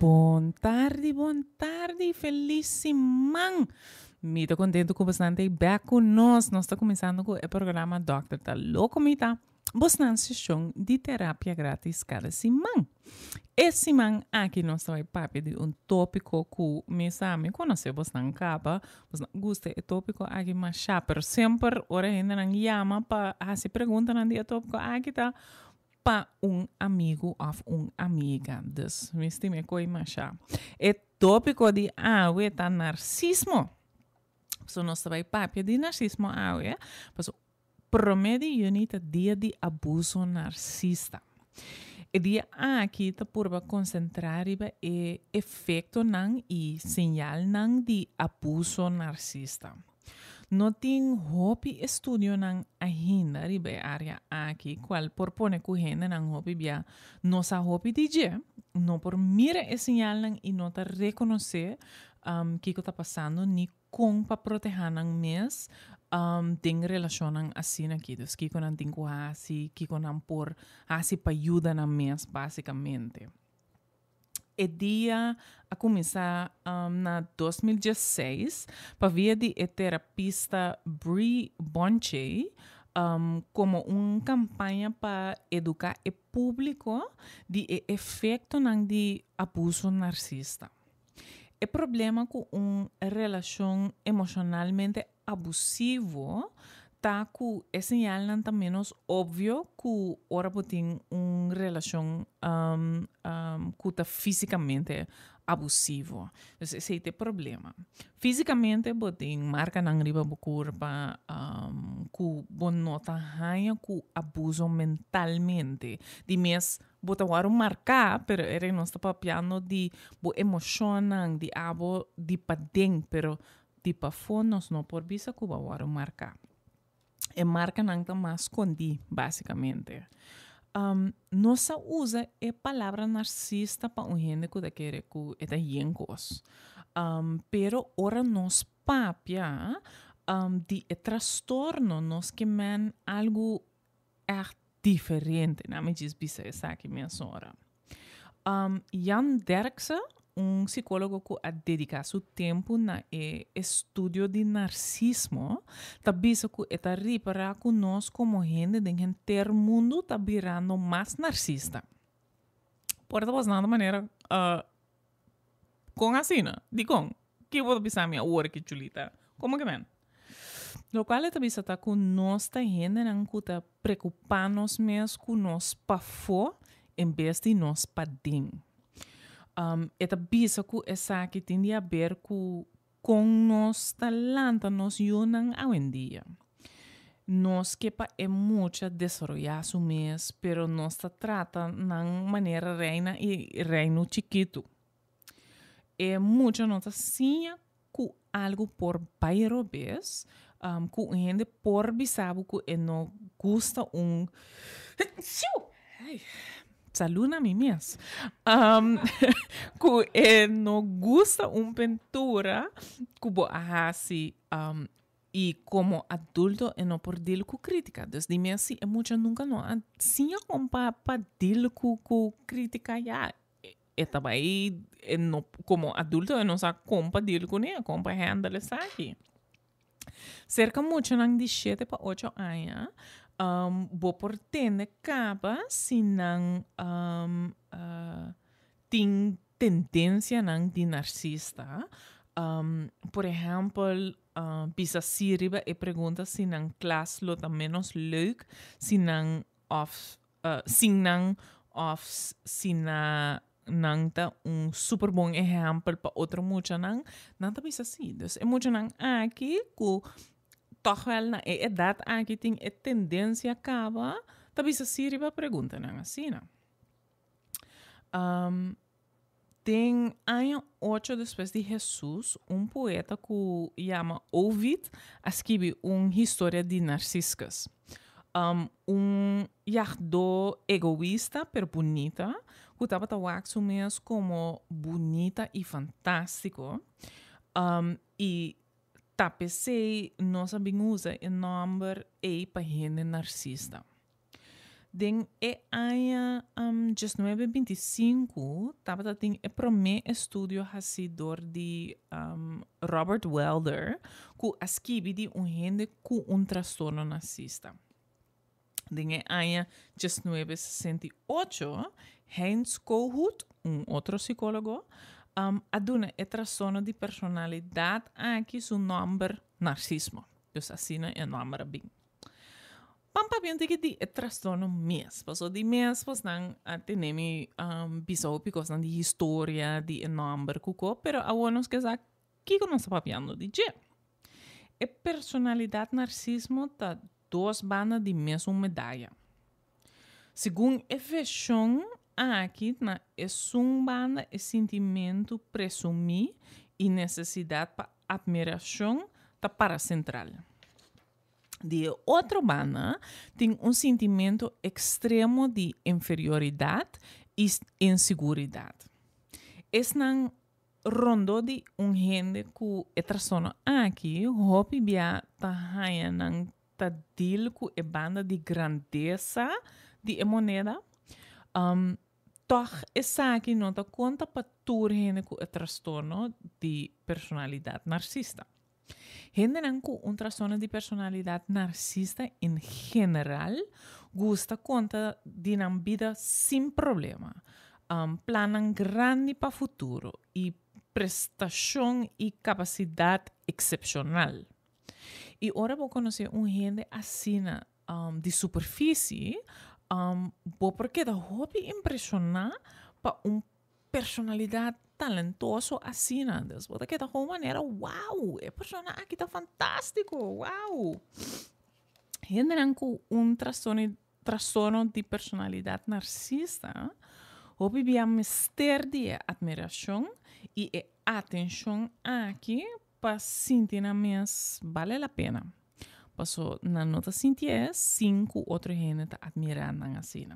Bom tarde, felicimang! Mito contento com bastante back com nós. Nós está começando com o programa Dr. Tá Louco Mita. Bastante sessão de terapia grátis cada semana. Esse semana aqui nós estamos papo de tópico que me sabe conhecer bastante capa. Bastante gusta é tópico aqui mas já, pero sempre ora ainda não chama para se pergunta não dia tópico aqui tá para amigo ou amiga. Dus, me estime coi macha. É tópico de tá narcismo. So nós também papo de narcismo mas promedio unita dia de abuso narcisista. E dia aqui tá por concentrar e efeito não e sinal não de abuso narcisista. No tem hobby estudio nang ainda ribe área aqui qual propone que gente nang hobby bia nossa hobby DJ no por mira esse sinal nang e nota reconhecer que está passando ni com para proteger nang mes tem relação nang assim aqui dos que não tem que assim que não por assim para ajudar na mes basicamente. E dia a começar na 2016 para via de terapista Brie Bonche como uma campanha para educar o público de efeito de abuso narcisista. O problema com uma relação emocionalmente abusivo tá que é sinal não menos óbvio que ora tem uma relação que tá fisicamente abusivo. Então, esse é o problema. Fisicamente, tem marca na riba do corpo, que bon nota hanha que abuso mentalmente. De mes, bota waro marcar, pero era não está papiando de bo emocionan, de abo, de padeng, pero de pa fonos não por bisa que waro marcar. E marca não está mais escondi, basicamente. Nós usa a palavra narcisista para um gente que quer que é yencos. Pero ora nós papia de transtorno nós que men algo diferente, na me diz bisa essa aqui minha senhora. Jan Derksen psicólogo que a dedicar seu tempo na estudo de narcismo, também que está reparar que nós como gente de ter mundo está virando mais narcisista. Por isso, de maneira com assim, digo, que vou pensar minha hora que chulita, como que vem? Lo qual também está com nós tá gente não que está preocupando-nos mesmo com nós para fora, em vez de nós para dentro. Eta bisa ku esa que tem a ver com nos talento nos yunan hoy en día. Nos que pa é mucha desarrollar su mes, pero nos trata de maneira reina e reino chiquito. É mucho nos sinha ku algo por bairro vez, ku gente por bisabo ku no gusta Salud a mim mesmo. Que não gusta pintura que assim e como adulto não por dele com crítica. Desde mim assim é muito nunca não assim como para dele com crítica já. E também como adulto não sabe como para dele com ele, como para handle isso aqui. Cerca muito não de 7 para 8 anos. Vou por tende capa se não tem tendência não de narcisista. Por exemplo, bisa siriba e pergunta se não classe lo tá menos leuk, se não se não tá super bom exemplo para outro muito não tá bisa assim. Então, é muito não aqui que toch wel na edad aqui tem a tendência acaba talvez a sirva pergunta não assim não tem ano 8 depois de Jesus poeta que chama Ovid escreve história de Narcissus jardo egoísta pero bonita que estava tawak mesmo como bonita e fantástico e tapecei nós sabemos usa o nome para gente narcisista. Den aya 1925, tava tem o primeiro estudo hassidor de Robert Welder, que asquibi de gente com transtorno narcisista. Den aya 1968, Heinz Kohut, outro psicólogo, aduna o transtorno de personalidade aqui su nome narcismo. Dus assim é nome bem. Pampa bem que di trastorno mes, paso di mes pas nang tenemi bisou picos nang di historia di number kuko, pero awonos que sa kiko non sa papiando di je. E personalidade narcismo ta dos banda di mesma medalha. Segundo a versão aqui na é banda e sentimento presumir e necessidade para admiração ta para central. De outra banda, tem sentimento extremo de inferioridade e inseguridade. Es não rondo de gente que é transtorno aqui, hopi bia ta haya nang ta deal com a banda de grandeza de moneda. Toch essa aqui não ta conta para toda gente com transtorno de personalidade narcisista. Gente com transtorno de personalidade narcisista em geral gosta conta de uma vida sem problema, planan grande para o futuro e prestação e capacidade excepcional. E ora vou conhecer gente assim de superfície, porque da hobby impressionar para personalidade talentoso assim, antes. Porque da uma maneira, uau, é persona aqui tá fantástico, uau. Gente com transtorno de personalidade narcisista, hobby via mister de admiração e atenção aqui para sentir na mes vale a pena. Passo na nota sentir 5 outros gente tá admirando assim.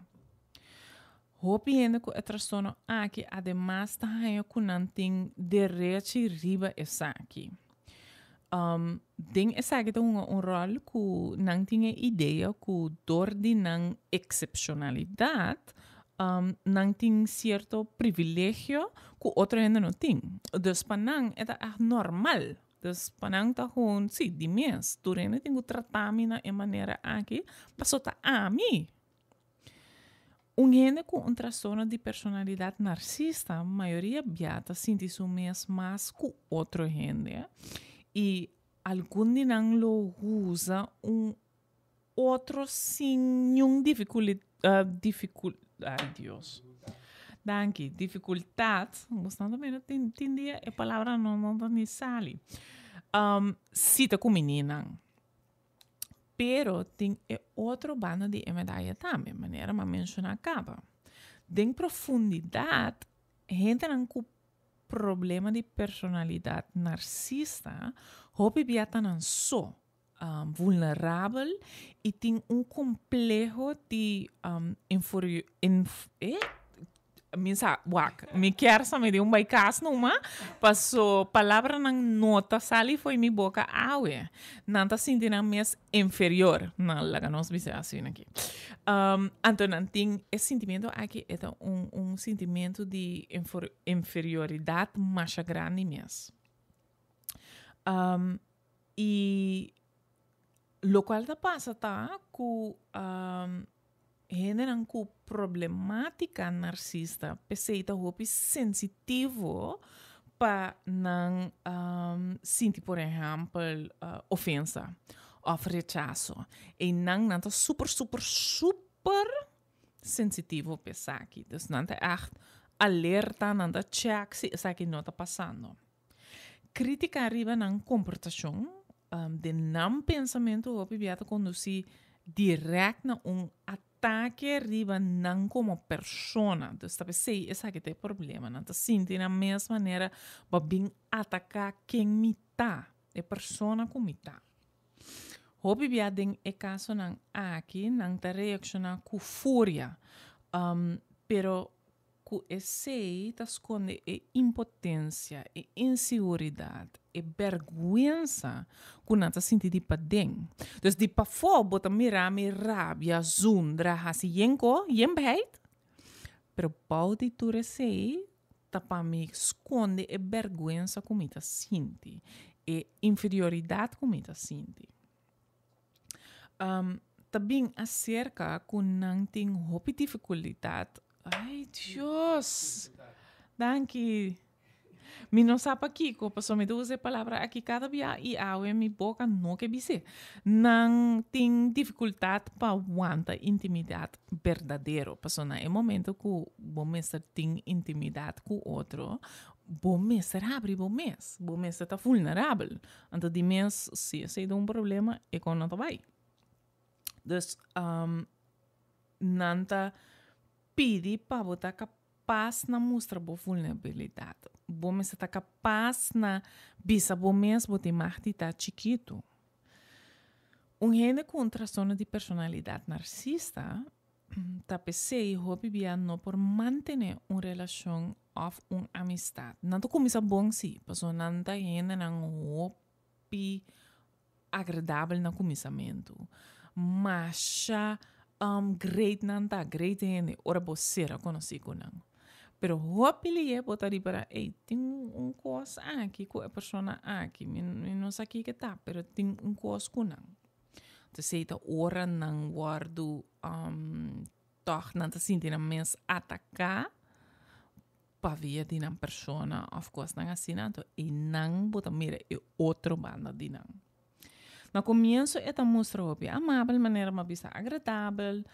Hobby gente com transtorno aqui, además tá aí com nanting direito riba essa aqui. Den essa aqui tem rol que não tinha ideia que dor de não excepcionalidade não tem certo privilégio que outra gente não tem. Dus panang é normal. Dus panang tá com, sim, de mês. Tu gente tem que tratar mina de maneira aqui, passou tá a mim. Gente com transtorno de personalidade narcisista, a maioria biata sente su mês mais que outra gente. E algum de não lo usa outro sem nenhuma ai Deus. Danke. Dificuldade. Você também não entendia a palavra não me sale. Cita com menina. Pero tem outra banda de medalha também, maneira de mencionar acaba. Em profundidade, gente não com problema de personalidade narcisista, hobby biata não só vulnerável e tem complexo de me quer saber de baicas numa, passou palavra na nota sali foi minha boca awe, não tá sentindo mais inferior, não lá nós dizer assim aqui. Então não tem esse sentimento aqui é sentimento de inferioridade mais grande mesmo. E lo qual tá passa tá com gente com problemática narcisista, pessoa hopi sensitivo para não sentir, por exemplo, ofensa ou rechaço. E não tá super sensitivo para aqui. Então, não tá alerta, não tá check se isso aqui não tá passando. Crítica arriba na comportação, de não pensamento hopi viata conduzir direto na ataque arriba não como persona. Então, está pensando, esse aqui tem problema. Não está sentindo da mesma maneira para bem atacar quem me está. É persona como me está. Hobby viada em caso não aqui, não está reaccionando com fúria. Pero que esse tá esconde impotência, inseguridade, vergüenza que não tá sentindo para dentro. Então, de para fora, bota mirar, me rabia, zundra, assim, yenbeit. Pero pode tu esse tá para me esconde vergüenza que me tá sentindo, inferioridade que me tá sentindo. Também acerca que não tem roupa dificuldade. Ai, Deus! Danke. Mi não sabe aqui, que a pessoa me usa a palavra aqui cada dia e a minha boca não quer dizer. Não tem dificuldade para aguentar intimidade verdadeira. Pessoa, no momento que o mestre tem intimidade com o outro, o mestre abre o mestre. O mestre está vulnerável. Então, de mês, se é um problema, é quando não vai. Dus, nanta pedi para botar capaz na mostrar boa vulnerabilidade. Bom, mas está capaz na bisa bom mês botar marti tá chiquito. Gente com transtorno de personalidade narcisista tá pensei hobby bia não por manter uma relação ou uma amistade. Não tô começa bom sim, pessoa não tá gente não hobby agradável no começamento. Mas great nanta great gente ora vocera conheci com não pero hopili é botar para tem coisa aqui com a pessoa aqui não sei que tá pero tem coisa com não então se tá ora não guardo toch não tá sentindo mens atacar para ver de uma pessoa of course não assim então e não botar mira é outro banda de não. No comienzo esta mostra hobby amável, maneira uma vista agradável,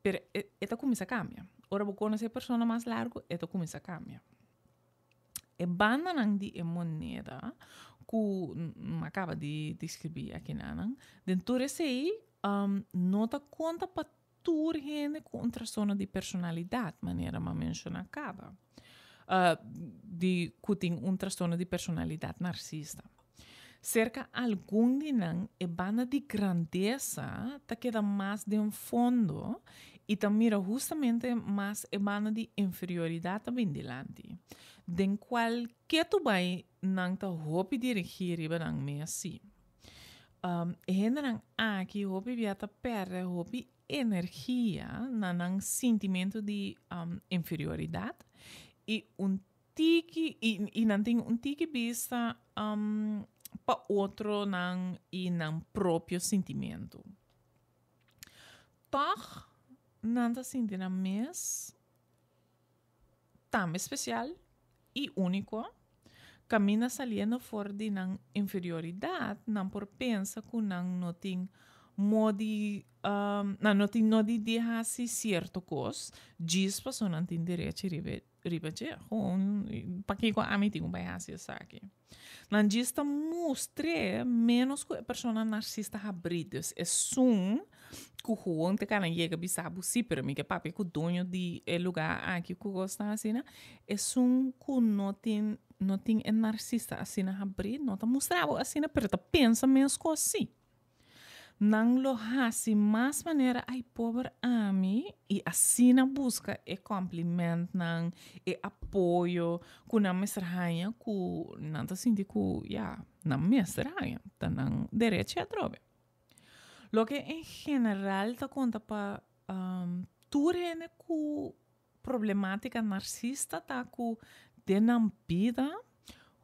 pero esta começa a cambiar. Ora, vou conhecer a pessoa mais largo, esta começa a cambiar. E banda não de moneda que acaba de descrever aqui não, dentro desse aí, nota conta para toda gente com transtorno de personalidade, maneira uma menciona acaba, de que tem transtorno de personalidade narcisista. Cerca algum dinang e banda de grandeza ta queda mais de fundo e ta mira justamente mais e banda de inferioridade também delante. Den qual que tu vai nang ta hopi dirigir iba nang me assim. E gente nang aqui hopi via ta perde hopi energia na nang sentimento de inferioridade e não tem tiki vista para outro não e não próprio sentimento. Toch não está sentindo mais tão especial e único. Camina saliendo fora de não inferioridade, não por pensa que não tem modi não tem no de deixar-se certo coisa, diz para não tem direito de ribeter, para que a mim tem vai fazer isso aqui. Não diz que mostre menos que a pessoa narcisista abridos, é que o Juan te cana chega bisabu sim, pero me que papi que o dono de lugar aqui que gosta assim, é que não tem narcisista assim abrido, não tá mostrando assim, pero tá pensa menos que assim. Não lo hace mais maneira ai pobre a mim e assim na busca e complemento não e apoio que não me estranha que não tá sentindo que não me estranha tá não direito a droga. Lo que em geral tá conta para tudo é que problemática narcisista tá que de não vida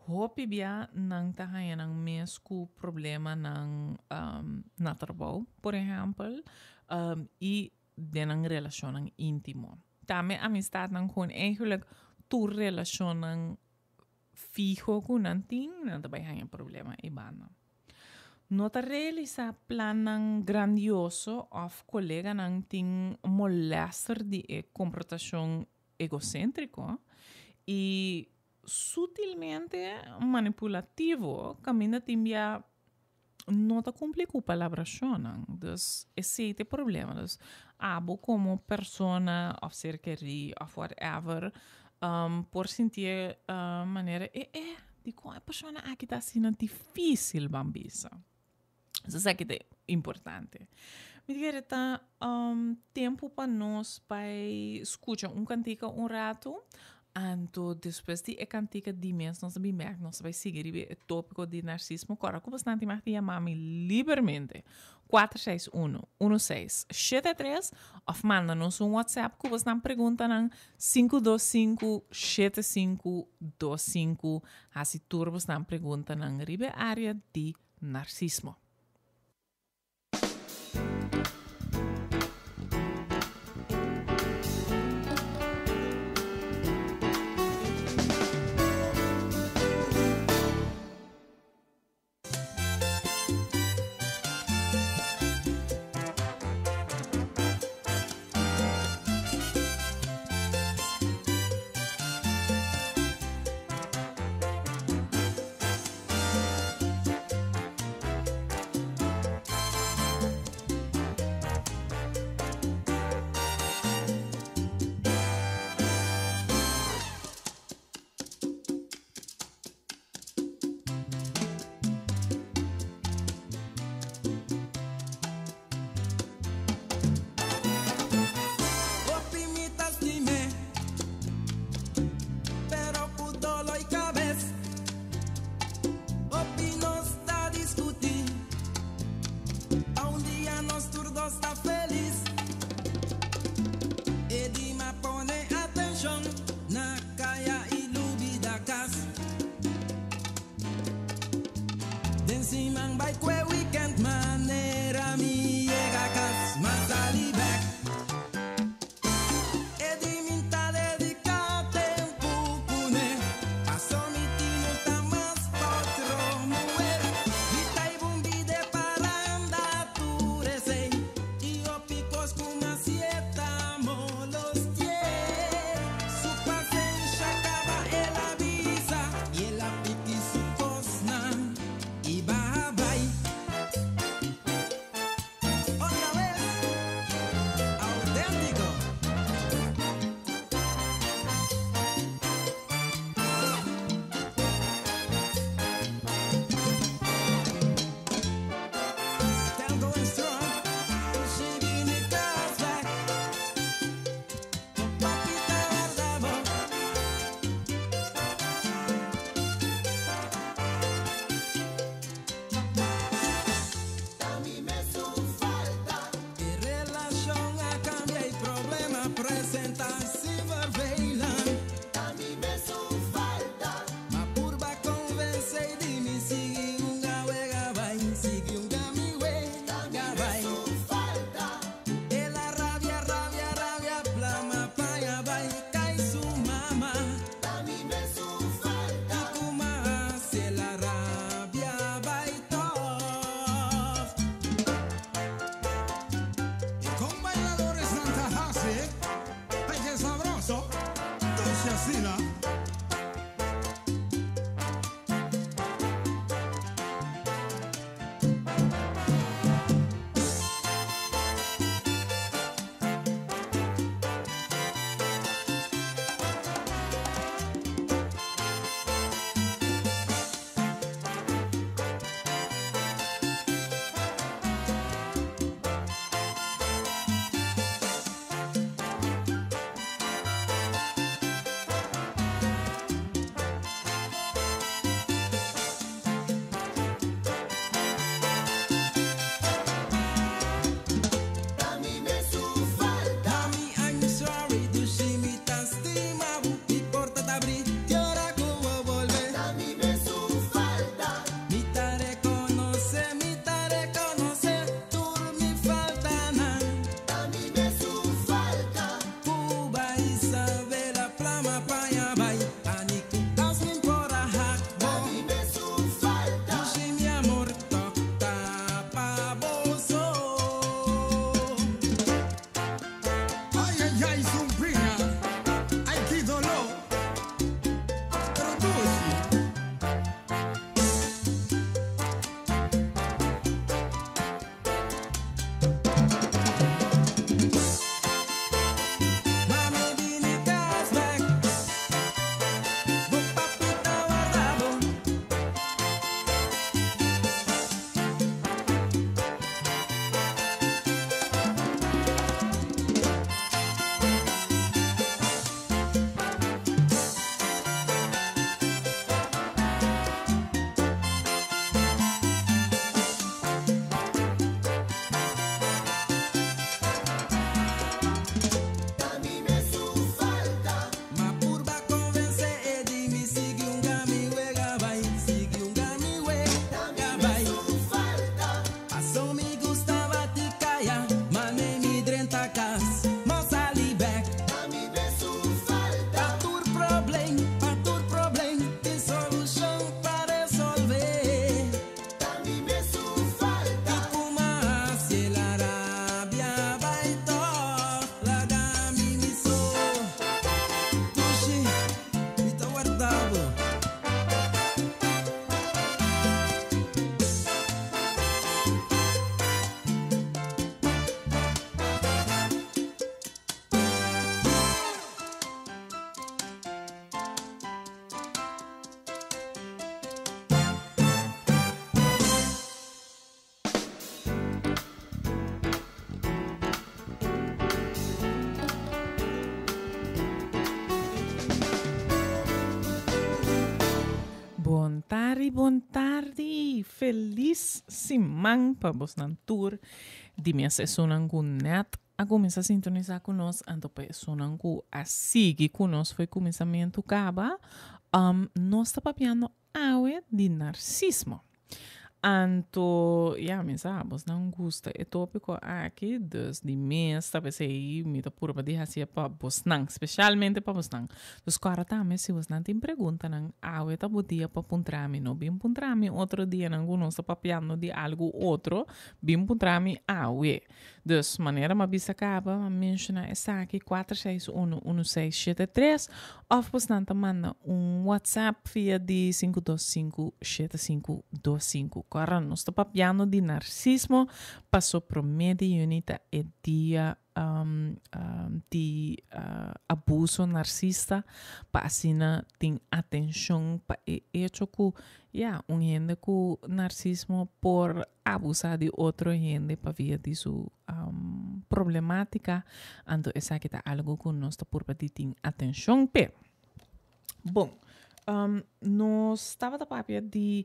hopi bia nang tahayan ng mes ku problema ng natrabaho, por exemplo, e de ng relasyon ng intimo. Tame amistad ng kun eigenlijk tu relasyon ng fijo kun nanting nantabayan problema ibana. Nota realiza plan ng grandioso of kolega ng ting molester di comportación egocéntrico e sutilmente manipulativo, camina timbia não te complica a palavra chonan. Dus esse é o problema. Dus abo como persona of ser queri of whatever por sentir maneira de como a persona aqui está sendo difícil bambisa. Eso es que é importante. Me diga, tá tempo para nós para escutar cantica rato. Então, depois de cantica de mês, nós vamos mercar, nós vamos seguir o tópico de narcisismo. Agora, como bastante mais de mami livremente. 461-1673 ou manda-nos WhatsApp que você não pergunta na 525-7525 assim tudo você não pergunta na área de narcisismo. Bon tarde. Feliz semana para vos na tour. De minha sessão com net. A começar a sintonizar conosco. Então, pessoas que a seguir conosco foi começamento caba. Nós está papiando aue de narcisismo. Anto, me sabes, não gusta. É tópico aqui desde mês, talvez aí me dá por de hacia para Bosnan, especialmente para Bosnan. Dos cara também se você não tem pergunta, não, é tá botia para puntrami, não bem puntrami, outro dia não gosta papiando de algo outro, bem puntrami Dus maneira ma bisa acaba, ma menciona essa aqui 4611673 of Bosnan te manda WhatsApp via de 5257525. Agora, nós estamos papiando de narcisismo, passou por meio unita e dia de abuso narcisista, para assim tem atenção para hecho que gente com narcisismo por abusar de outro gente para via de sua problemática, então essa aqui tá algo que nós estamos por ter atenção. Bom, nós estava da papia de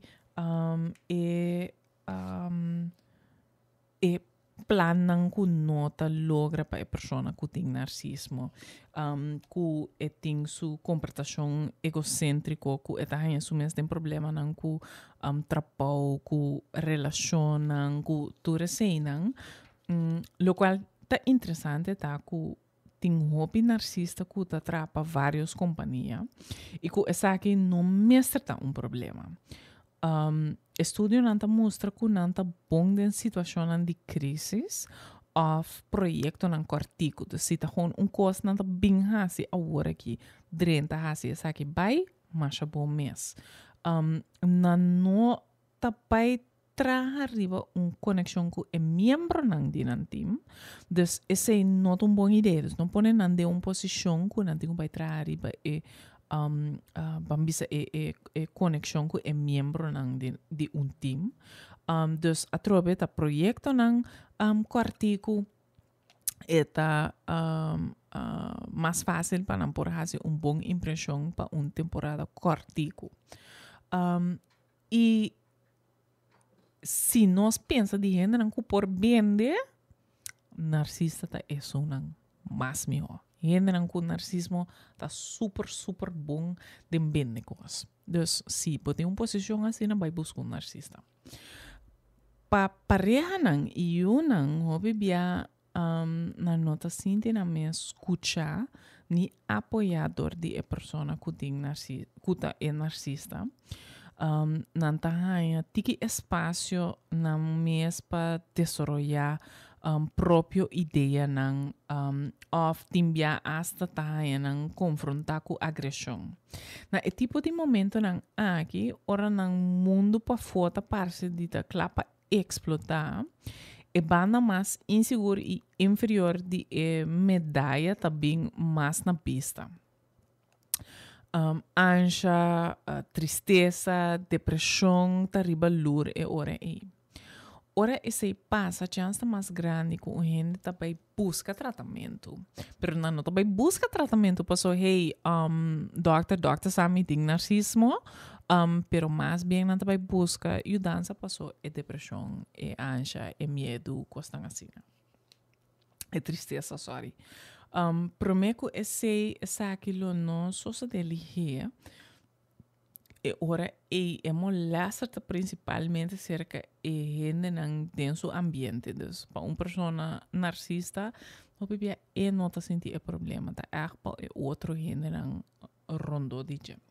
planan ku nota logra para a pessoa que tem narcisismo, que tem sua comportação egocêntrico, que tem mesmo problema não com trabalho, com relacionam, com tudo assim, lo qual tá interessante tá que tem hobby narcisista que tá atrapa várias companhias e que essa aqui não mestra tá problema. Estudio nanta mostra que nanta bom em situação de crise of projeto nan cortico. Dus se gewoon coisa nanta bem hasi agora aqui, drenta hasi essa aqui vai, mas bom mês. Na no tapai tra arriba conexão com o membro nan dinan team. Dus essa é not boa ideia. Dus não pode nan de posição que nan tem vai tra arriba e bambisa conexão com o membro de team. Dus através do projeto ng quartico eta mais fácil para não por fazer boa impressão para temporada quartico. E se nós pensa de gente que por vender, narcisista é isso não mais melhor. Gente com narcisismo tá super bom de vender coisas. Dus se pode uma posição assim, não vai buscar narcisista. Pa pareja não e eu não hobby bia na nota sinta na minha escuta ni apoiador de a pessoa que tem narcisista. Não tá tiki espaço na mês para desarrollar própria ideia ng of timbia hasta tayo ng confrontar com agressão. Na tipo de momento ng aqui, ora ng mundo pa fora parte de ta clapa explotar, e banda mais inseguro e inferior de medalha também mais na pista. Ansia, tristeza, depressão, tariba lur e ora aí. Ora, esse passa a chance mais grande que a gente também busca tratamento. Pero não também busca tratamento, passou, hey, doctor, sabe, tem narcisismo, pero mais bem não também busca ajuda, passou, é depressão, é ansia, é medo, coisas assim. É tristeza, sorry. Prometo esse aquilo não só se dele e ora é molesta principalmente cerca de gente em seu ambiente. Dus para uma pessoa narcisista, não bebia não tá sentir problema, tá? É para outro gente rondo de gente.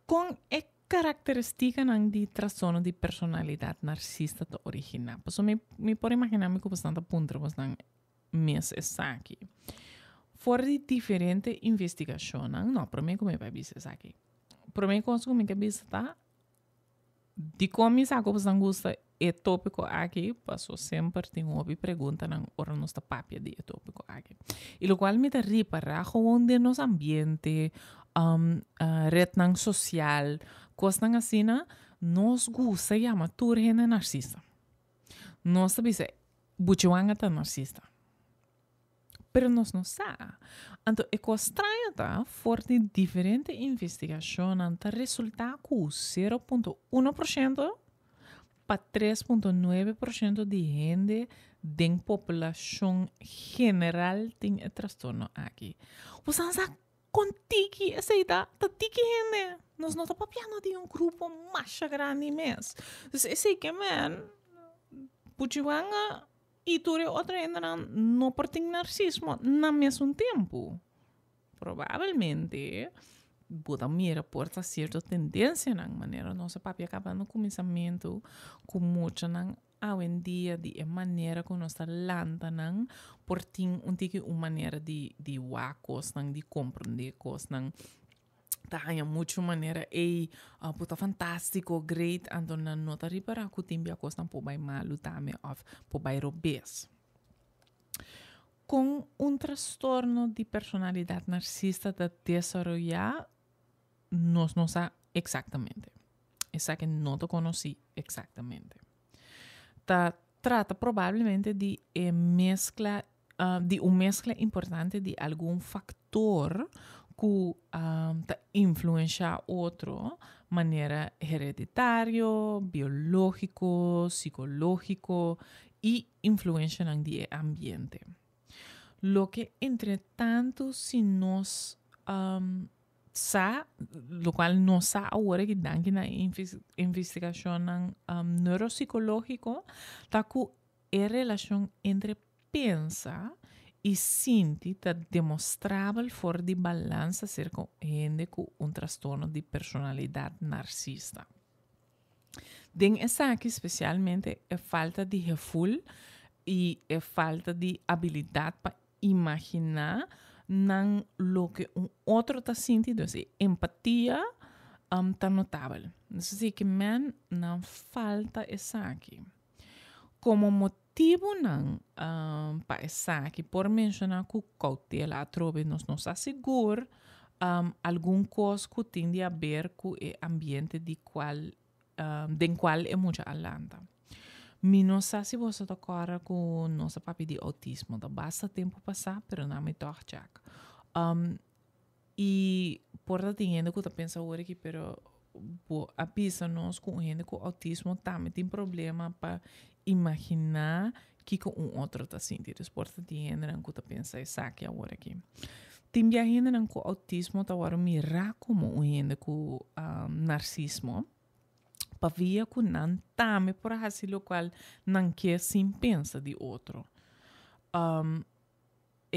Com a característica de trastorno de personalidade narcisista da original. Pues me pode imaginar que bastante ponto mas não mês essa aqui. Fora de diferente investigação, não, para mim como é para isso aqui. Para mim, como é que está? De como isso você gosta é tópico aqui, passou sempre tem uma pergunta na hora nossa papia de tópico aqui. E o qual me dá reparar como de nosso ambiente, rede social, coisas assim, nós gosta de chamar tudo gente narcisista. Nós sabemos, buchuanga tá narcisista. pero nós não sabe. Então, é estranho, tá? For de diferente investigação, tá resultar com 0,1% para 3,9% de gente da população geral tem transtorno aqui. Você sabe contigo, aceita? Tá tiki gente. Nós não estamos papiando de grupo mais grande mesmo. Então, esse que, man, puchiwanga e tu outra ainda não por ter narcisismo no mesmo tempo. Provavelmente, Buda mira por certa tendência na maneira nossa papi acaba no começamento com muita na hoje dia de maneira que nós landa nan por ter uma maneira de wacos nan de compreender coisas nan há muita maneira puta fantástico great então não nota repara que tem bia coisas por bem malu também of por bem robês com transtorno de personalidade narcisista de desarrollar nós não sabemos exatamente. Essa que não te conheci exatamente. Trata provavelmente de mescla importante de algum fator que influencia outro maneira hereditário, biológico, psicológico e influencia no ambiente. Lo que, entretanto, se nós lo qual não sa agora que danke na investigação neuropsicológico tá que a relação entre pensa e sente tá demonstrável fora de balança cerca gente com transtorno de personalidade narcisista. Den essa aqui especialmente é falta de gevoel e é falta de habilidade para imaginar nan lo que outro está sentindo, assim, empatia está notável. Assim que man não falta essa aqui. Como motivo não para essa aqui, por mencionar que cautela a trove nos assegura algum coisa que tem a ver com o ambiente de qual é muito alanta. Mi não sei se você está agora com nossa papi de autismo. Da basta tempo passar, pero não me torce. E por that gente que está pensando agora que pero a pisa nós com gente com autismo também tem problema para imaginar que com outro está sentindo. Por that gente que está pensando isso aqui agora aqui. Tem gente com autismo está agora mirar como gente com narcisismo. Pavia que não tame por assim lo qual não quer sim pensa de outro. A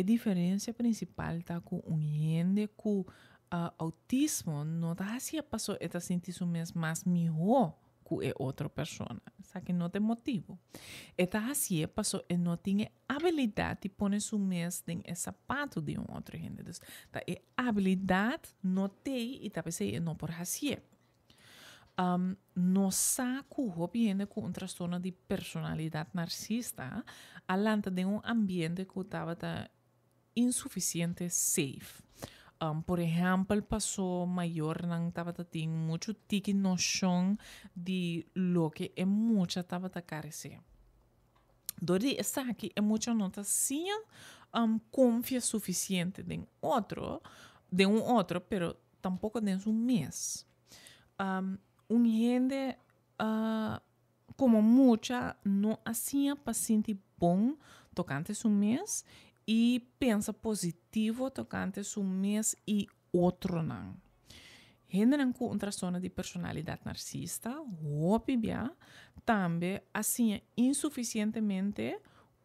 diferença principal tá com gente com autismo não tá assim passou eta sentir isso mesmo mais melhor que outra pessoa, sabe que não tem motivo. Eta assim passou e não tem habilidade de pôr isso mesmo em sapato de outra gente. Então, tá habilidade não tem e tá pensando não por assim. No saco gente com transtorno de personalidade narcisista alanta de ambiente que estava insuficiente safe. Por exemplo, passou maior não estava tendo muito tique noção de lo que é muito estava a carecer. Dori essa aqui é muito não tá sim confia suficiente de um outro, pero tampouco de um mês. Gente como muita não assim para sentir bom tocante seu mês e pensa positivo tocante seu mês e outro não. Gente com transtorno de personalidade narcisista, óbvio, também assim insuficientemente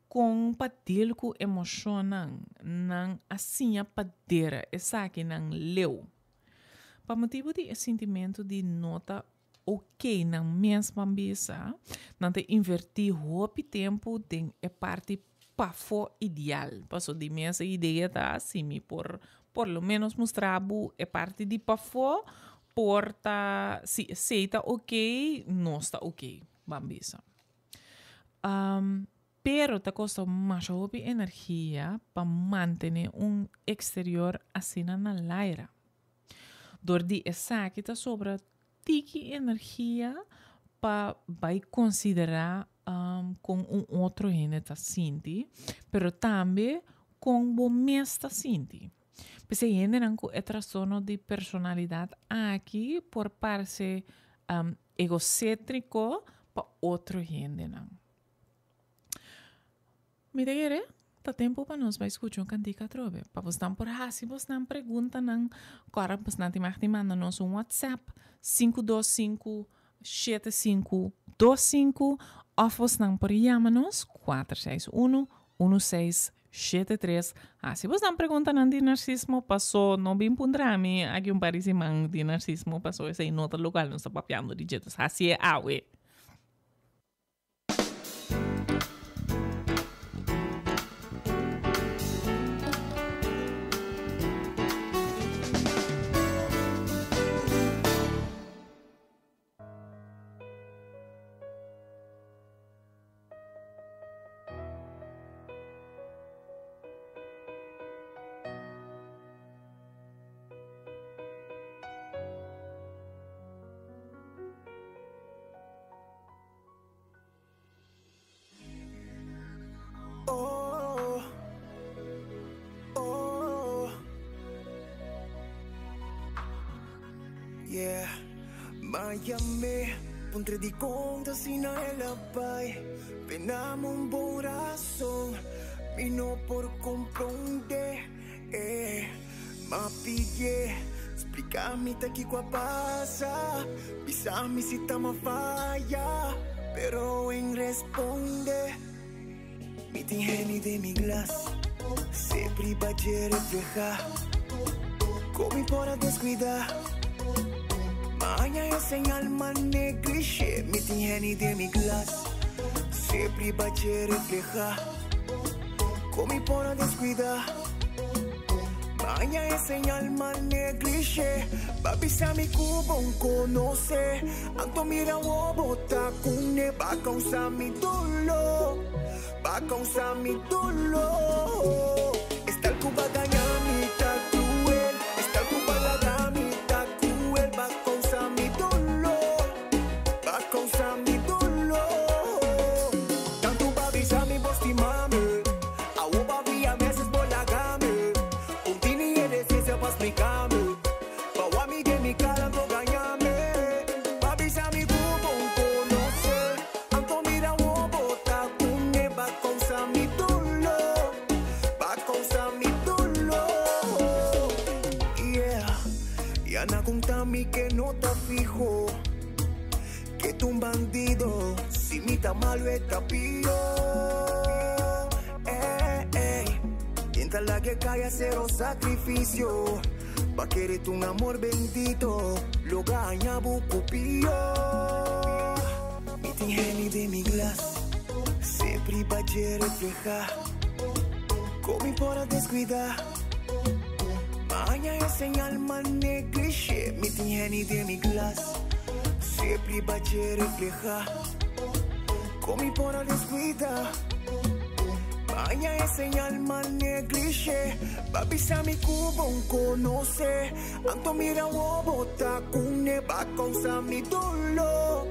compatível com emoção não assim padera essa que não leu. Para motivo de sentimento de nota ok na mesma mesa, não te invertir o tempo de parte para for ideal. Passou de mesa ideia tá assim, por lo menos mostrar a parte de para for porta se está ok, não está ok, bambisa. Pero te custa mais energia para manter exterior assim na laira. Door die essa que está sobra tiki energia para vai considerar com outro gente tá senti, pero também con bo mesta sinti. Pese gente nan ku trastorno de personalidad aqui por parte egocêntrico para outro gente nan. Me degere, tá tempo para nós vai escutar um cantica trove. Para vocês não por se vocês não pergunta nan, agora vocês não te manda nos um WhatsApp 525-7525 ou vocês não por chama-nos 461-1673. Se vocês não perguntam nan de narcismo, passou, não bem pondrá me aqui parecimento de narcismo, passou esse em outro lugar, não está papiando de jeito. Assim é awe. Yeah, Miami, puntre di conta sino ela pai. Penamos un bom razón, vino por comprender. Ma pille, explícame aqui qua passa. Pisami si tama falla, pero en responde. Mi tingeni de mi glas, sempre vai reflejar. Como para descuidar. Maña es señal man negligé, mi tingeni de mi glas, sempre va a reflejar, como para descuidar. Maña es señal man negligé, va pisar mi cubo un conoce, anto mira o bota cune, va a causar mi dolor, va a causar mi dolor. Está el cuba dañando mi cruel, está el cuba la damita cruel, va a causar mi dolor, va a causar mi dolor. Tanto va a avisar mi voz y mame, a uva vía meses por la game, un tini y decencia pa' explicarme, pa' guami de mi cara no gañame, va a avisar mi cubo un conocer, anto mira o bota cune, va a causar mi dolor, va a causar mi dolor. Yeah, y Ana contame que no te fijo, que tú un bandido, si mi ta malo está pío. Mientras la que cae a cero sacrificio, va a querer un amor bendito, lo gaña bucupío. Mi tingeni de mi glas, sempre va a reflejar, como para descuidar. Maña es señal man negligé, mi tingeni de mi glas, sempre va a reflejar, como para descuidar. Maña es señal man negligé, va a pisar mi cubo un conoce, anto mira o bota cune, va a causar mi dolor,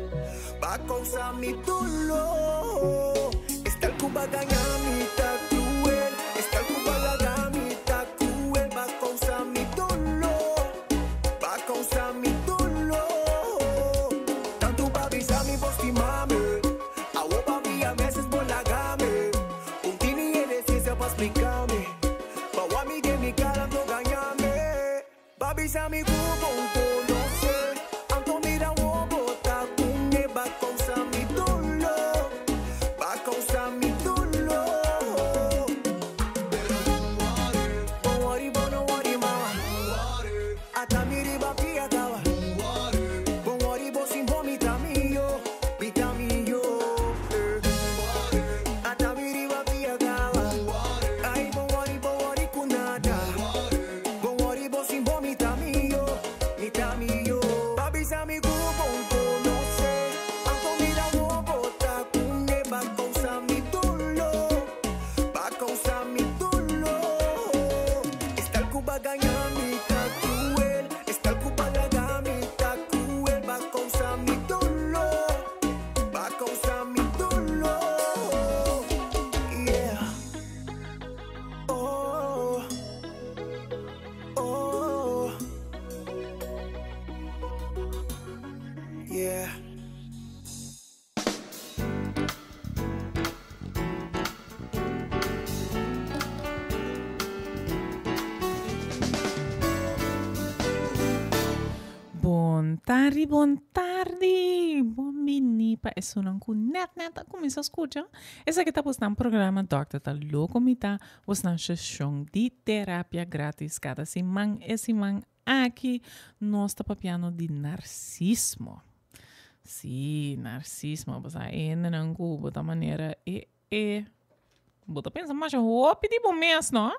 va a causar mi dolor. Está el cuba gañamita cruel, está el cuba la damita cruel, va a causar mi dolor, va a causar mi dolor. Tanto va a avisar mi voz y mame, a uva vía meses por la game, un tini y decencia pa' explicarme, pa' guami de mi cara no gañame, va a avisar mi cubo un conocer, anto mira o bota cune, va a causar mi dolor, va a causar mi dolor. Don't worry, but don't worry, mama, hasta mi riba pia acaba. Don't worry, but sin vomita mío, vita mío. Hasta mi riba pia acaba. Ay, don't worry con nada. Don't worry, but sin vomita mío, vita yeah. Buon tardi, buon binipa. E sono anche net come si ascolta. E sa che ta postan programa Doctor ta Louco Mita, postan sessione di terapia gratis cada semana e semana aqui nós ta papiano di narcisismo. Sì, narcisismo, posa ene nangu, bota maneira bota pensa, mas hopi di bom mês, no?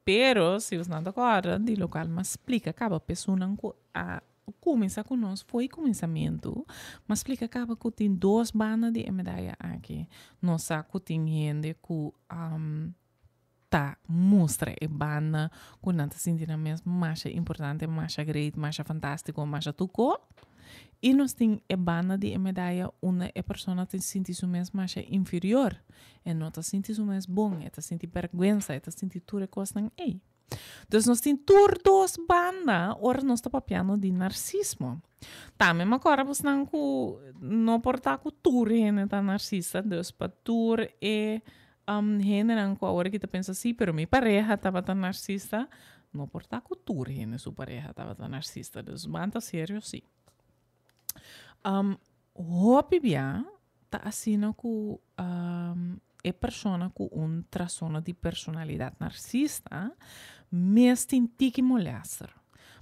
Pero, se você não acorda, de local, mas explica, acaba pessoa a começar com nós foi começamento, mas explica acaba que tem duas bandas de medalha aqui. Nós que tem gente que tá mostra a banda que não está sentindo mesmo mais importante, mais great, mais fantástico, mais tuco. E nós temos a banda de medalha onde a pessoa se sente mesmo mais inferior. E não está sentindo mais bom, está sentindo vergonha, está sentindo tudo que você não é. Então, nós temos duas bandas, ora nós estamos papiando de narcisismo. Também, agora, você não porta com tudo, gente, narcisista. Então, para tudo é gente, agora que pensa assim, pero minha pareja estava narcisista, não porta com tudo, gente, sua pareja estava narcisista. Então, banda sério, sim. Hopi bia ta assina ku é persona com trastorno de personalidade narcisista, mas tem que molestar.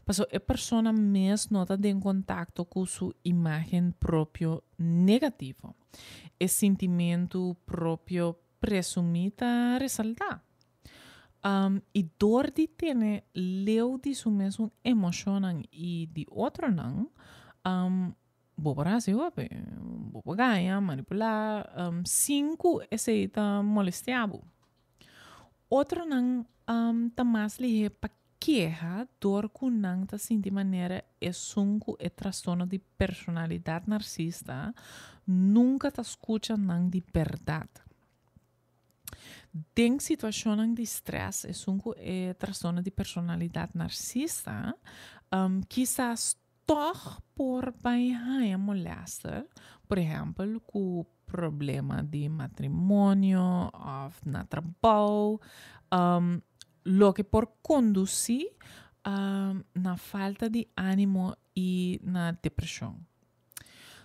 Porque é persona mais nota de contato com sua imagem próprio negativo. É sentimento próprio presumita ressaltar. E dor de ter leu de sua mesma emoção e de outro não, bobo rasi wape, bobo ganha, manipular, cinco aceita molestiabo. Outro não tá mais lihe pa queja, dor com não tá senti maneira é sunco é transtorno de personalidade narcisista, nunca tá escuta não de verdade. Tem situação de estresse é sunco é transtorno de personalidade narcisista, quizás toch por baixar molestar, por exemplo, com problema de matrimônio ou na trabalho, lo que por conduzir na falta de ânimo e na depressão.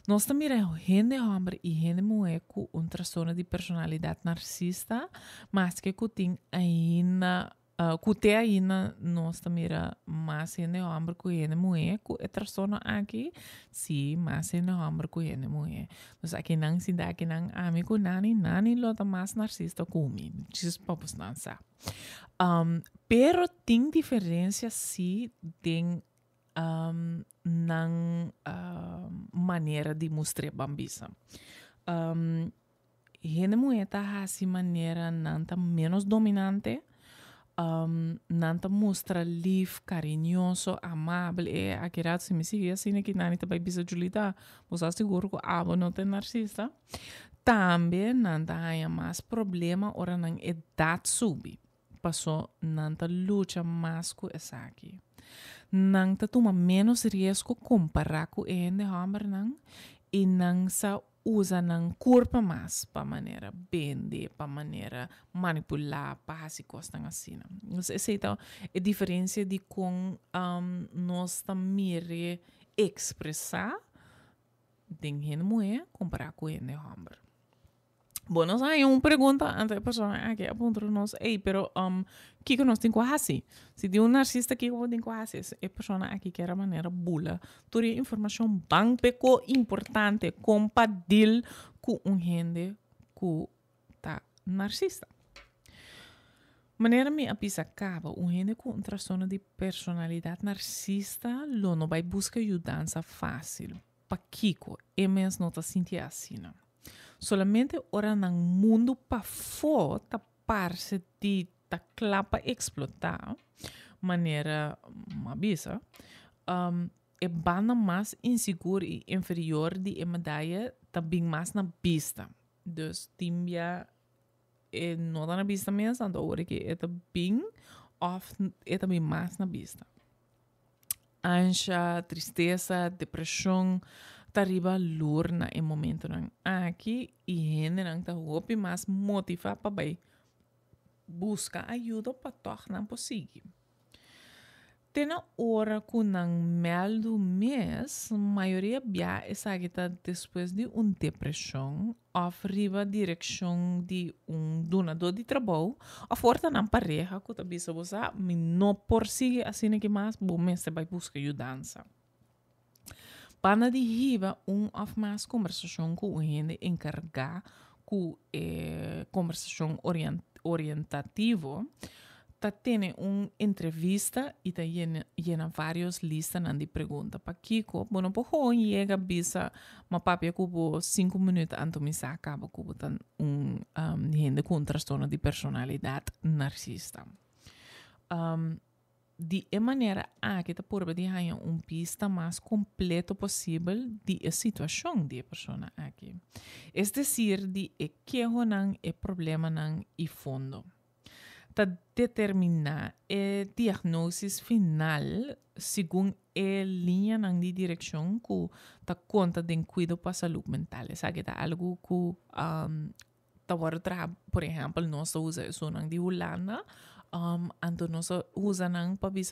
Nós também temos gente homem e gente mulher com transtorno de personalidade narcisista, mas que tem ainda Kute ainda nós também mais gente homem com gente mulher com é transtorno aqui, sim, mais gente homem com gente mulher. Nós aqui não se dá que não amigo nani lota mais narcisista comigo, diz papos não sabe. Pero tem diferença sim tem não maneira de mostrar bambisa. Gente mulher tá assim maneira não tá menos dominante. Não te mostra liv, carinhoso, amável. E aqui rato se me sigue assim que não está bem bisa Julita, você assegura que a não tem narcisista. Também não tem mais problema ora não idade sube. Passou não te luta mais com essa aqui. Não te toma menos risco comparar com ele homem não e não se usa não corpo mais para maneira vender, para maneira manipular, para se costar assim. Essa é a diferença de como nós também expressar de gente mulher comparar com gente homem. Bom, nós aí uma pergunta antes a pessoa aqui aponta nós, pero que nós temos que fazer? Se de narcisista que eu tenho que fazer, a pessoa aqui que era maneira bula, toda informação bem peco importante compartilhar com gente que tá narcisista. Maneira me apisa acaba, gente com transtorno de personalidade narcisista, não vai buscar ajuda fácil. Pa Kiko, é mesmo não tá sentindo assim, não. Solamente ora no mundo para fora, tá parte de tá clapa explotar, maneira mabisa, é banda mais insegura e inferior de medalha tá bem mais na vista. Dus timbia é não tá na vista mesmo, então ora que é tá bem off, é também mais na vista. Ansia, tristeza, depressão, Tariba lur na em momento nang aqui e gente nang ta hopi mas motiva para vai busca ajuda para tornar possível. Tena hora que nang mel do mês, maioria bia essa agita depois de depressão, riba direção de donador de trabalho, a forta não pareja que também se você não por si assim que mais bom mês vai buscar ajudança. Para de riba of mais conversação com o gente encarregar com conversação orientativo, ta tiene entrevista e ta llena vários listas de perguntas. Para Kiko, bueno, por hoje chega bisa, ma papi cubo 5 minutos antes me acaba cubo tan gente com trastorno de personalidade narcisista. De maneira que ta purba de ganhar pista mais completo possível de a situação de a pessoa aqui. Es decir, de que é problema nang e fundo. Ta determinar a diagnóstico final segundo a linha de direção que ta conta de cuidado para a saúde mental. Sabe que algo que ta por exemplo, nós usa isso de Holanda, então nós usa para ver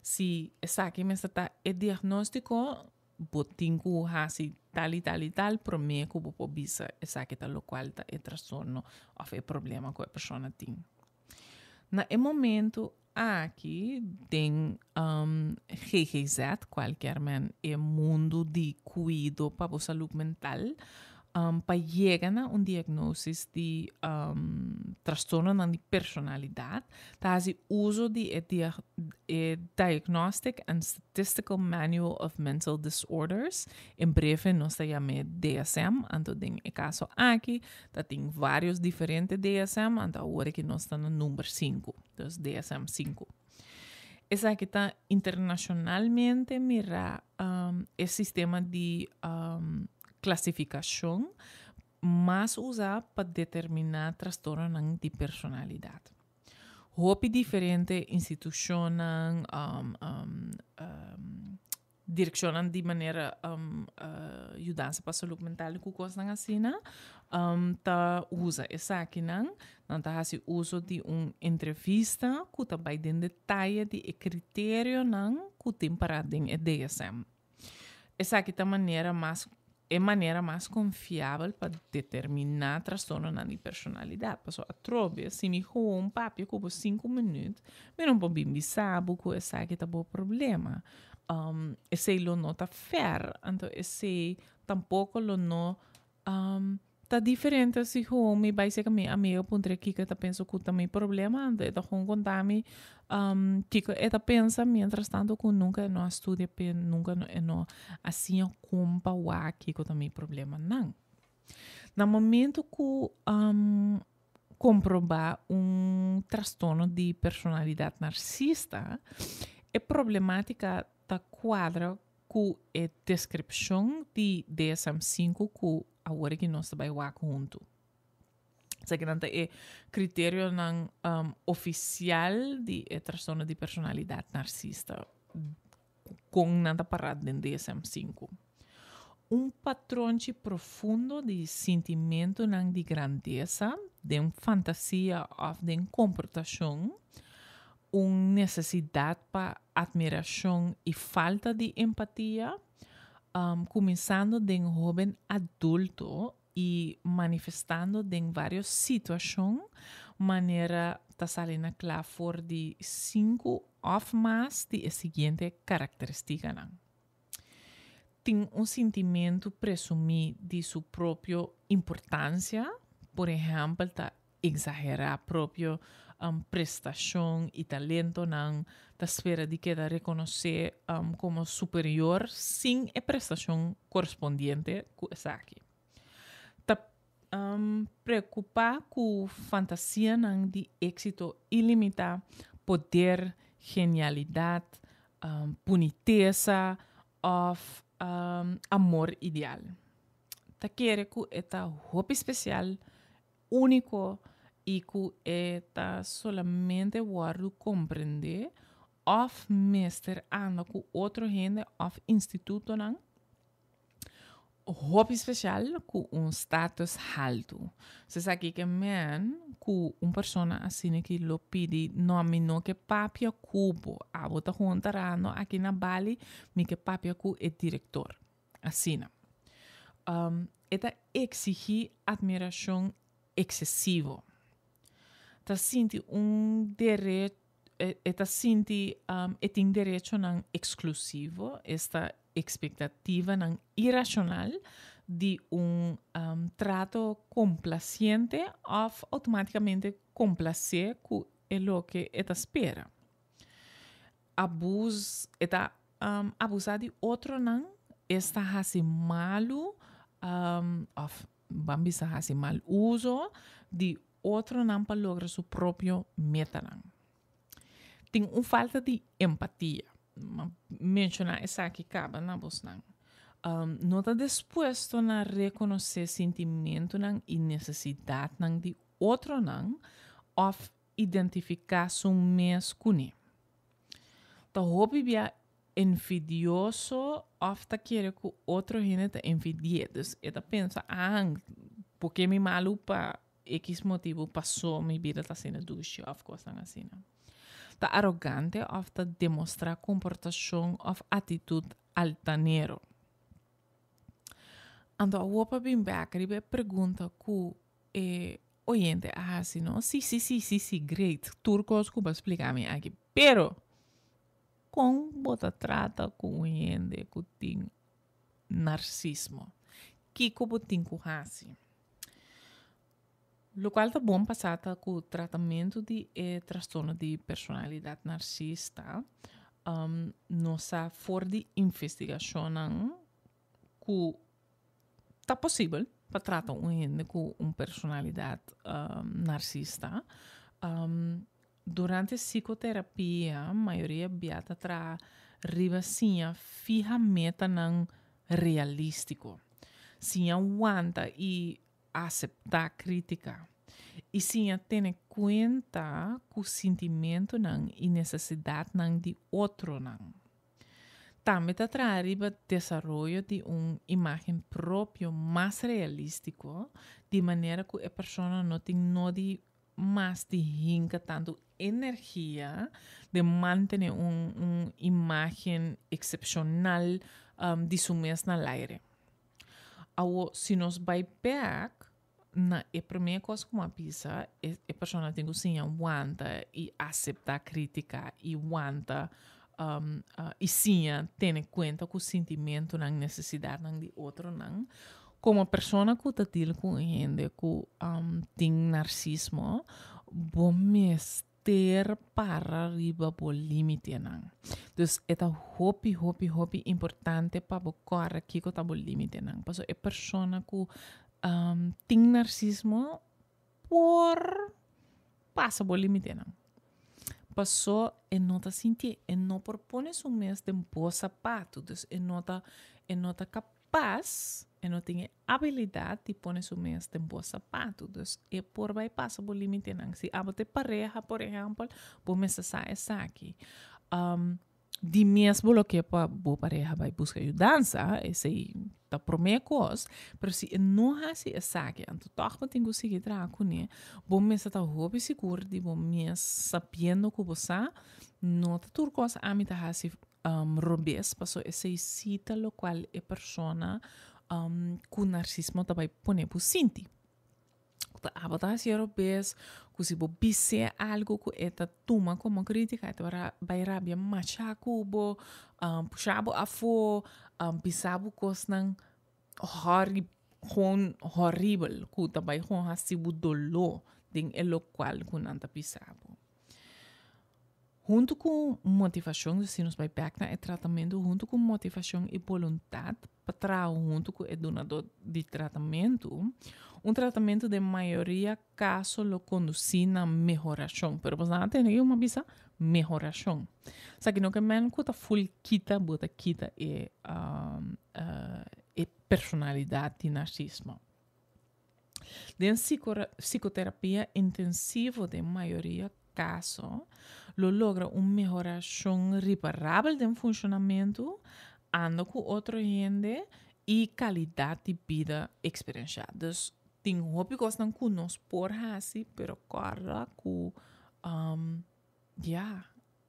se essa aqui me está o diagnóstico botin ku hasi tal e tal, para mim que vou bisa essa que tá local tá é transtorno ou é problema que a pessoa tem. Na momento aqui tem GGZ, qualquer man é mundo de cuidado para a saúde mental, para chegar a diagnóstico de transtorno de personalidade, tá uso de Diagnostic and Statistical Manual of Mental Disorders, em breve nós chamamos DSM, então tem o caso aqui, tem vários diferentes DSM, então agora que nós estamos no número 5, então DSM 5. Essa aqui está internacionalmente, mira, o sistema de classificação, mas usar para determinar transtorno de personalidade. Hope diferente institucionam direcionam de maneira ajudança para a saúde mental que coisa assim, ta usa essa aqui não ta hasi uso de entrevista que também tem detalhe de critério não que tem para den DSM. Essa aqui é maneira mais confiável para determinar transtorno de personalidade. Pessoa trobe, se me com papi com 5 minutos, mas não pode me saber que essa aqui tá bom problema. Esse lo não tá fair, então esse tampouco lo não tá diferente se com me vai ser que me amigo pontre aqui que tá penso que também problema, então tá com contar-me que ela pensa, mientras tanto, que nunca não estuda, nunca não assim compa o aqui que também problema não. No momento que comprovar transtorno de personalidade narcisista, é problemática da quadra com a descrição de DSM-5 que agora que nós trabalhamos junto. Essa que é critério oficial de transtorno de personalidade narcisista com nada parado em DSM-5. Patrão profundo de sentimento de grandeza, de fantasia ou de comportação, necessidade para admiração e falta de empatia, começando de jovem adulto e manifestando em várias situações, maneira de sair na clave de 5 ou mais de seguinte característica. Tem sentimento presumido de sua própria importância, por exemplo, exagerar a própria prestação e talento, da espera de que reconhecer como superior sem a prestação correspondente com essa aqui. Preocupar com fantasia de êxito ilimitado, poder, genialidade, boniteza ou amor ideal. Quer que é roupa especial, único e que é solamente guardo compreender ou mestre anda com outro gente ou instituto não hobby especial com status alto. Se sabe que man com persona assim que lo pede no que papia cubo, a bota juntarano aqui na Bali, me que papia cu é diretor. Assim. Eta exige admiração excessivo. Ta sinti direito, eta sinti tem direito não exclusivo, esta expectativa não irracional de trato complaciente ou automaticamente complacer com o que eta espera. Abusar de outro não, esta hasi malo, of bambisa hasi mal uso de outro não para lograr seu próprio meta não. Tem falta de empatia. Mencionar essa aqui acaba na voz não. Não está disposto a reconhecer sentimento não e necessidade não de outro não, ou identificar seu mês com ele. Tá hobby bia envidioso ou tá querer que outro gente tá envidioso. E tá pensa, porque me malu para X motivo passou minha vida tá sendo ducha, of course não assim. Tá arrogante ou tá demonstrar comportação ou atitude altanero. Então, a opa bem back, ele pergunta que oyente, assim, não? Sí, great. Turcos, como explicar-me aqui. Pero, com bota trata com o oyente que tem narcisismo. Que como tem com assim. Lo qual tá bom passar com o tratamento de transtorno de personalidade narcisista. Nossa for de investigação que tá possível para tratar gente com uma personalidade narcisista. Durante a psicoterapia, a maioria beata tra riba sinha fija meta não realístico. Sinha aguanta e aceitar crítica. E sinha ter conta com o sentimento não e necessidade não de outro não. Também está arriba desenvolvimento de uma imagem própria mais realística, de maneira que a pessoa não tem mais de hinca tanto energia de manter uma imagem excepcional de su mês na aire. Se nós vai back, a primeira coisa que uma pisa, a pessoa tem que sim aguanta e aceitar crítica e aguanta e sim ter em conta que o sentimento não necessidade não de outro não. Como a pessoa que está dealing com gente que tem narcisismo, vamos ter para arriba o limite não. Então, é hobby importante para buscar aqui que está o limite não. Porque a pessoa que tem narcisismo por passa o limite não. Passou e não está sentindo, e não propõe o mês de bom sapato, então e não está capaz, e não tem habilidade de pôr o mês de bom sapato, então e por vai passa o limite não. Se abate pareja, por exemplo, vou me cessar essa aqui. De mesmo que para boa pareja vai buscar ajuda, esse é a primeira coisa, mas se não há essa aqui, então toch tem que seguir trabalhando com ele, bom mesmo está hobby seguro de bom mesmo sabendo que você não está tudo coisa a mim tá assim robes, passou esse cita lo qual é persona com narcisismo tá vai poner por sinti. Abota se robes, que se bise algo que eta toma como crítica, eta vai rabia machaco bo, puxabo afo, pisabo cosnan horrible, que também com hasibu dolo, den elo qual que nanta pisabo. Junto com motivação, se nos vai back na tratamento, junto com motivação e vontade, para junto com o donador de tratamento, tratamento de maioria caso lo conduzir na melhoração, pero você não tem uma visa melhoração. Sabe que não que man que tá full bota quita e personalidade de narcisismo. Den psicoterapia intensiva de maioria caso lo logra uma melhoração reparável do funcionamento, anda com outro gente e qualidade de vida experienciada. Dus, tem hopi que não conosco por assim, pero cara que,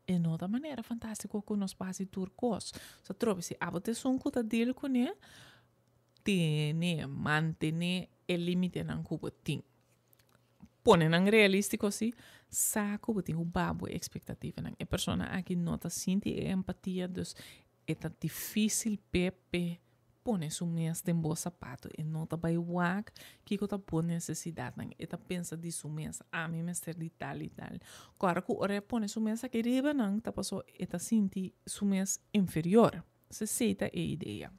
em outra maneira fantástica que nós passamos turcos. So, trobe-se, a você são que tá dele com ele, tem, mantém o limite não que tem. Põe não realístico assim, saco tem o babo expectativa não. A pessoa aqui não tá sente empatia, dus é tá difícil pepe põe su mês de bom sapato e não tá vai wak que tá por necessidade não. E tá pensa de su mês, mim me ser de tal e tal. Agora que ora põe su mês aqui riba não, tá passou e tá sente su mês inferior. Se aceita a ideia.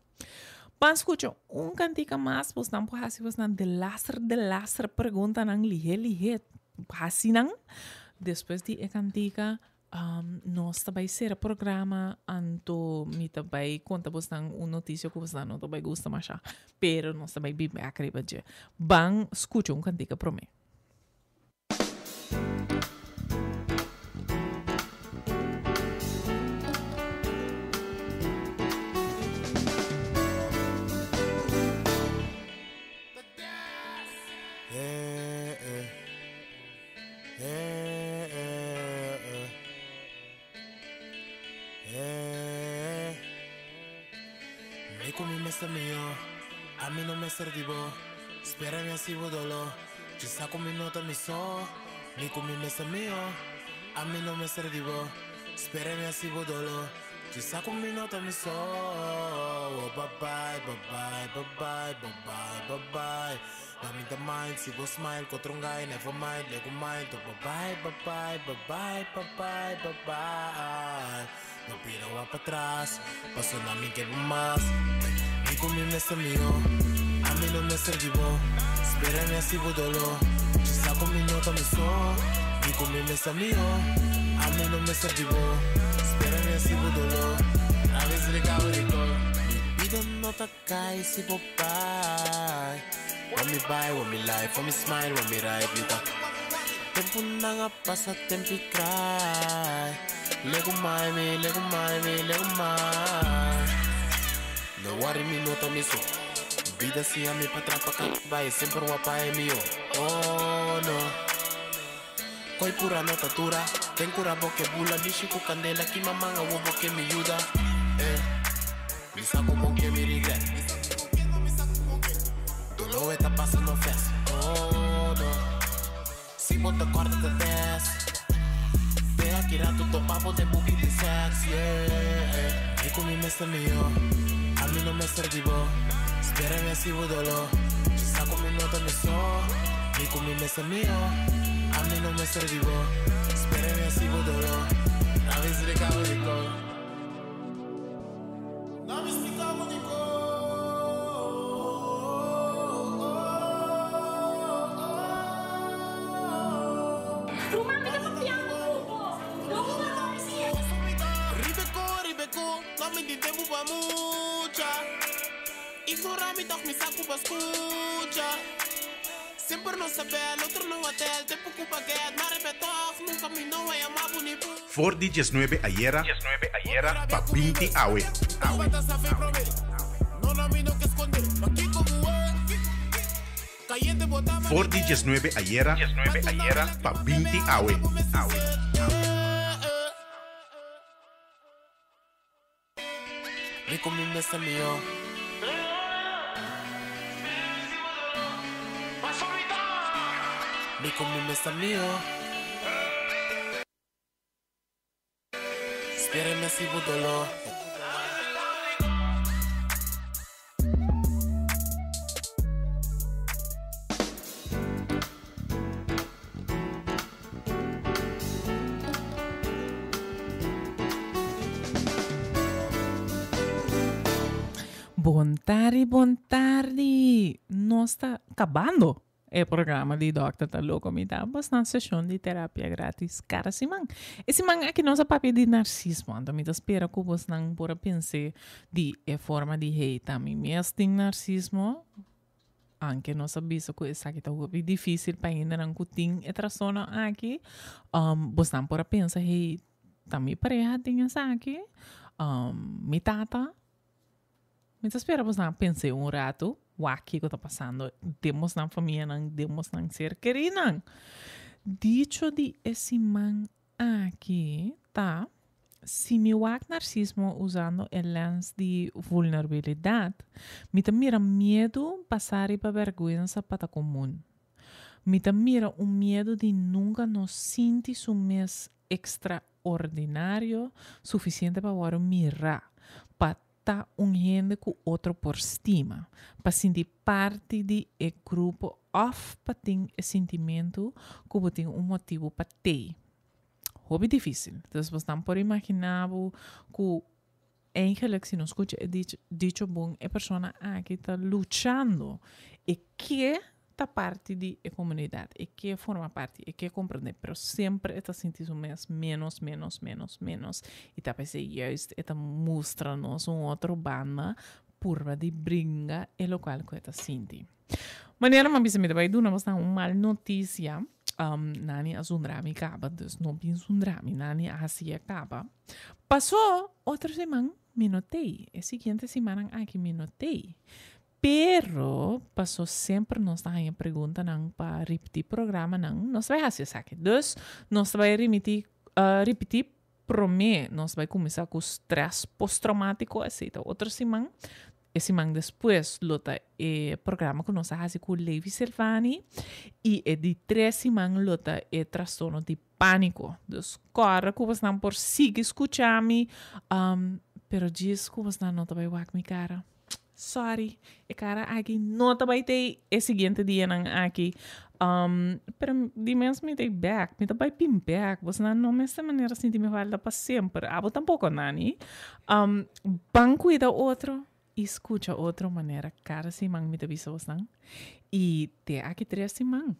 Mas escuta, cantica mais, você não pode fazer, você não de lastre pergunta não lihe, assim não. Depois de cantica, nós também ser o programa, anto me também conta você não notícia que você não também gosta mais, pero nós também bem acreba de. Bang, escuta cantica para mim. A mí no me servivo, espérame así vodolo. Ci sa come nota mi so, ni come me sa mio. A mí no me servivo, espérame así vodolo. Ci sa come nota mi so. Oh, bye bye, bye bye, bye bye, bye bye, bye bye. Mami the mind, si vos smile, kotrongay, never mind, lego mind. Oh, bye bye, bye bye, bye bye, bye bye, bye bye. No piro va para atrás, paso na mí que más. Ni con mi mesa mío, a mí no me servivo. Espérame así vodolo, ci sa con mi nota mi so. Ni con mi mesa mío, a mí no me servivo. Espérame así vodolo, a veces le cago rico. Mi vida no te cae si vos buy. Want me buy, want me life, want me smile, want me ride, lita. Tempo na nga pasa, tempo cry. Lego mai me, lego mai me, lego mai. No worry me, no to me so. Vida si a mi patra pa vai, sempre guapa é mio. Oh no. Koi pura notatura, ten cura boque bula, bicho com candela, que mamanga wo boque me ajuda. Me saco boque me regret. Dolor está passando festa. Oh no. Si bota corda da 10. Aqui rato tô papo de boogie de sex, yeah. E com mi mesa mio, a mí no me servivo. Espérame así vodolo, ci sa con mi nota mi so. E con mi mesa mio, a mí no me servivo. Espérame así vodolo, a veces le cago rico. No me explicamos ni me di tempo pa mucha. Ignorar me toca me saco pa escucha. Sempre não saber, outro não até el tempo que paguei, mas repetor, nunca me não é amar bonito. For di 19 ayer, pa 20 awe. For di 19 ayer, pa 20 awe. Me con mi mesa mío. Me con mi mesa mío. Espérame así vodolo. Buon tardi. Nós está acabando o programa de Dr. Taloco me dá bastante sessão de terapia grátis cada semana. Esse semana aqui nossa papel de narcisismo, então me espera que você não pode pensar de forma de rei também. Mas tem narcisismo, anche nós sabemos que isso aqui está difícil para ainda não tem outra zona aqui. Você não pode pensar rei também pareja tem essa aqui. Me tata Mientras esperamos na pensei rato, o que está passando, demos na família, demos na ser querida. Dicho de esse man aqui, tá? Se me wak narcismo usando el lens de vulnerabilidade, me mira medo passar para vergonha para comum. Me mira medo de nunca nos sentir sumes extraordinário suficiente para mirar, para estar gente com outro por cima, para sentir parte de grupo ou para ter sentimento que tem motivo para ter. Hobby difícil. Então, você não pode imaginar que eigenlijk, se não escuta, é dicho bom, é pessoa que está lutando e que está parte da comunidade, e que forma parte, e que compreende, mas sempre está sentindo menos, e está pensando, juist, está mostrando-nos outra banda, purva de brinca, e o qual que está sentindo. Maneira, mas me vai dar uma mal notícia, nani as drama acaba, dus não penso drama, nani assim acaba. Passou outra semana, me notei, a seguinte semana aqui me notei. Pero passou sempre nós tá em pergunta não para repetir programa não, nós vai fazer isso aqui. Dus nós vai repetir promê, nós vai começar com stress pós-traumático, etc. Outra semana, esse semana depois, lota o programa que nós fazemos com Levi Silvani e de 3 semanas lota o transtorno de pânico. Dus corre que você não por seguir escutar-me, pero diz que você não vai ver minha cara. Sorry, e cara aqui não vai ter o seguinte dia não aqui. Pero de mesmo me dei back, me vai pim back. Você não dessa maneira sentir me falta para sempre. Abo tampouco nani. Banco e da outro, escuta outra maneira. Cara semana me avisa você não. E te aqui 3 semanas.